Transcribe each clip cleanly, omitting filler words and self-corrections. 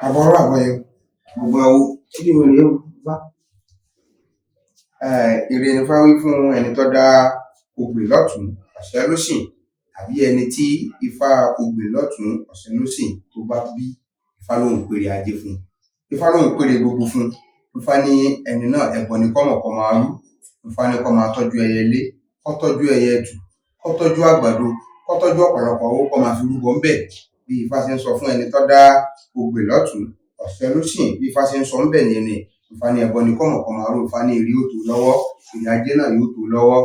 Àbọ̀rọ̀ àbọ̀yọ gbogbo àwo tí mo rèé o bá ire ni fáwí fún ẹni tó dá ogbè lọ́tún ọ̀sẹ̀ lósìn tàbí ẹni tí ifá ogbè lọ́tún ọ̀sẹ̀ lósìn tó bá bí. Ifá lóhùn pèrè ajé fún, ifá lóhùn pèrè gbogbo fún. Ifá ní ẹni náà ẹbọ ni kọ́mọ̀ kó máa rú. Ifá ní kó máa tọ́jú ẹyẹ ilé, kó tọ́jú ẹyẹ ẹtù, kó tọ́jú àgbàdo, kó tọ́jú ọ̀pọ̀lọpọ̀ owó kó máa fi rúbọ ńbẹ̀. Bí Ifá ṣe ń sọ fún ẹni tó dá ogbè lọ́tún ọ̀sẹ̀ lósìn, bí Ifá ṣe ń sọ ńbẹ̀ yẹn ni. Ifá ní ẹbọ ni kọ́mọ̀ kó máa rú. Ifá ní ire yóò tó lọ́wọ́, ire ajé náà yóò tó lọ́wọ́.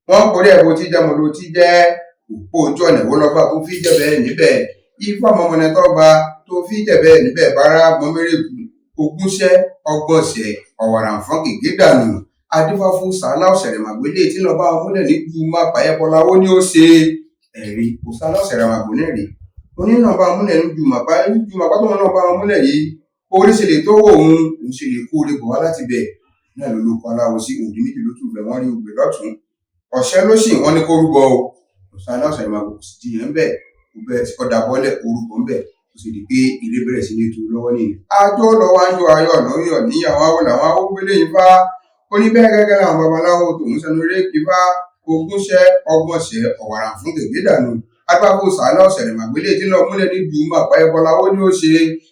Wọ́n porí ẹ̀bọ tí jẹ́ mọ́lò tí jẹ́ òpó ojú ọ̀nà ìwó lọ́ba tó fi jẹ́ bẹ́ẹ̀ níbẹ̀. Ifá mọ́mọ́nẹ tó bá tó fi jẹ́ bẹ́ẹ̀ níbẹ̀ bára mọ́mẹ́rẹ́kù ogúnṣẹ́ ọgbọ̀nsẹ̀ ọ̀wàrà fún gègé dànù. Adífá fún sàálà ọ̀sẹ̀rẹ̀ màgbélé tí lọ́ba múlẹ̀ ní ju má pàyẹ́bọlá ó ní ó ṣe ẹ̀rí kò sàálà ọ̀sẹ̀rẹ̀ màgbélé rè. Onínàbà múlẹ̀ ní ju màpá tó wọn náà bá wọn múlẹ̀ yìí orí ṣe lè tó wò òun ṣe lè kó orí bọ̀ wá láti bẹ̀. Náà ló lóko aláwo sí òdì méjì ló tún bẹ̀ wọ́n rí ogbè lọ́tún ọ̀sẹ̀ lósìn wọ́n ní kó rúbọ o. Kò sàálà ọ̀sẹ̀rẹ̀ màgbélé kò sì jiyàn ń bẹ̀ ọ̀dà bọ́lẹ̀ orúkọ ń bẹ̀ kò sì di pé ilé bẹ̀rẹ̀ sí ní tu lọ́wọ́ nìyẹn. Ajó lọ́wọ́ ń yọ ayọ̀ lọ́yọ̀ níyàwó àwọn làwọn awógbélé Ifá ó ní bẹ́ẹ̀ gẹ́gẹ́ làwọn babaláwo tòun sẹnu eré Ifá ogúnṣẹ́ ọgbọ̀nsẹ̀ ọ̀wàrà fún gègé dànù. Agbábọ̀ sàálà ọ̀sẹ̀rẹ̀ màgbélé tí lọ́ọ́ múlẹ̀ ní dùn máa pàyẹ́bọlá ó ní ó ṣe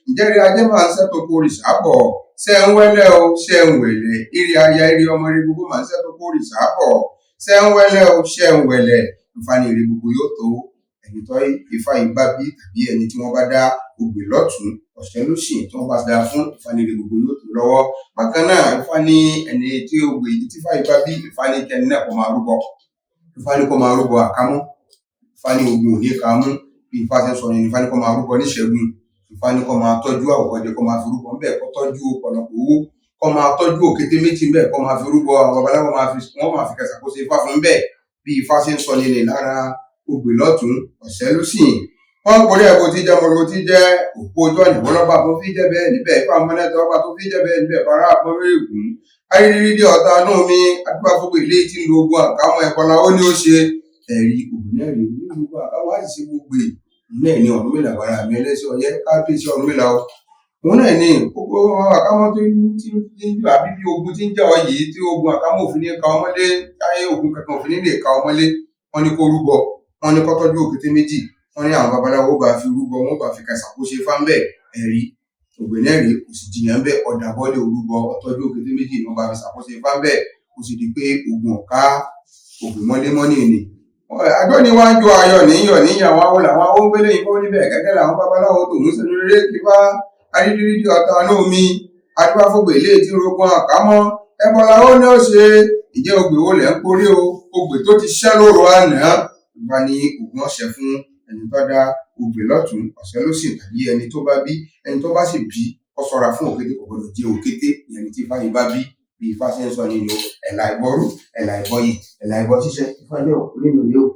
ìjẹ́rìí ajé máa ń sẹ́tò kórìṣà bọ̀ ṣẹ́ ń wẹ́lẹ́ o ṣẹ́ ń wẹ̀lẹ̀ ire aya ire ọmọ ire gbogbo máa ń sẹ́tò kórìṣà bọ̀ ṣẹ́ ń wẹ́lẹ́ o ṣẹ́ ń wẹ̀lẹ̀. Ifá ní ire gbogbo yóò tó ẹni tó Ifá yìí bá bí tàbí ẹni tí wọ́n bá dá ogbè lọ́tún ọ̀sẹ̀ lósìn tí wọ́n bá dá fún. Ifá ní ire gbogbo yóò tó lọ́wọ́. Bákan náà Ifá ní ẹni tí ogbè yìí tí Ifá yìí bá bí Ifá ní kẹ́ni náà kó máa rúbọ. Ifá ní kó máa rúbọ àkámọ́. Ifá ní ogun òní ká mú bí Ifá ṣe ń sọ yẹn. Ifá ní kó máa rúbọ níṣẹ́gun. Ifá ní kó máa tọ́jú àwòkọ́jẹ kó máa fi rúbọ ńbẹ̀, kó tọ́jú ọ̀pọ̀lọpọ̀ owó, kó máa tọ́jú òkété méjì ńbẹ̀ kó máa fi rúbọ. Àwọn babaláwo wọ́n máa fi kẹsàkóso Ifá fún ńbẹ̀ bí Ifá ṣe ń sọ yẹn lára ogbè lọ́tún ọ̀sẹ̀ lósìn. Wọ́n porí ẹ̀bọ tí jẹ́ mọ́lò tí jẹ́ òpó ojú ọ̀nà ìwó lọ́ba tó fi jẹ́ bẹ́ẹ̀ níbẹ̀. Ifá mọ́nẹ́tọ́ ọba tó fi jẹ́ bẹ́ẹ̀ níbẹ̀ bára mọ́mẹ́rẹ́kù ayérírí ọ̀tá inú mi adúbà fúnpẹ̀ ilé tí ń lo ogun àkámọ́ ẹ̀kọ́lá ó ní ó ṣe ẹ̀rí ògùn náà rí ní gbogbo àkámọ́ àti ṣe gbogbo náà ní Ọ̀rúnmìlà bàrà àmì ẹlẹ́sẹ̀ ọyẹ́ kábíyèsí Ọ̀rúnmìlà o. Òun náà ní gbogbo àkámọ́ tó ń jù àbí bí ogun tí ń jà ọ yìí tí ogun àkámọ́ òfin ní ka ọmọlé táyé ogun kankan òfin ní lè ka ọmọlé. Wọ́n ní kó rúbọ, wọ́n ní kó tọ́jú òkété méjì, wọ́n ní àwọn babaláwo bá fi rúbọ, wọ́n bá fi kẹsàkóso Ifá ń bẹ̀ ẹ̀rí ògbè náà rí kò sì jiyàn ń bẹ̀ ọ̀dà bọ́lẹ̀ orúbọ ọtọ́jú òkété méjì ni wọ́n bá fi ṣàkóso Ifá ń bẹ̀ kò sì di pé ogun ọ̀ká ògbè mọ́lémọ́nì ni. Àjọ ni wọ́n ń jó ayọ̀ níyọ̀ níyàwó àwọn làwọn awógbélé Ifá níbẹ̀ gẹ́gẹ́ làwọn babaláwo tòun sẹnu eré Ifá ayérírí ọ̀tá inú mi adúbà fúnpẹ̀ ilé tí rogun àkámọ́ ẹbọlá ó ní ó ṣe ìjẹ́ ogbè wo lẹ̀ ń porí o ogbè tó ti ṣẹ́ lóru àná. Ifá ní ogun ọ̀sẹ̀ fún ẹni tó dá ogbè lọ́tún ọ̀sẹ̀ lósìn tàbí ẹni tó bá bí. Ẹni tó bá sì bí kó ṣọ́ra fún òkété kò gbọdọ̀ jẹ òkété ìyẹn tí Ifá yìí bá bí. Bí Ifá ṣe ń sọ nínú ẹ̀là ìbọrú ẹ̀là ìbọyì ẹ̀là ìbọ ṣíṣẹ́ Ifá ní òkú nínú ilé o.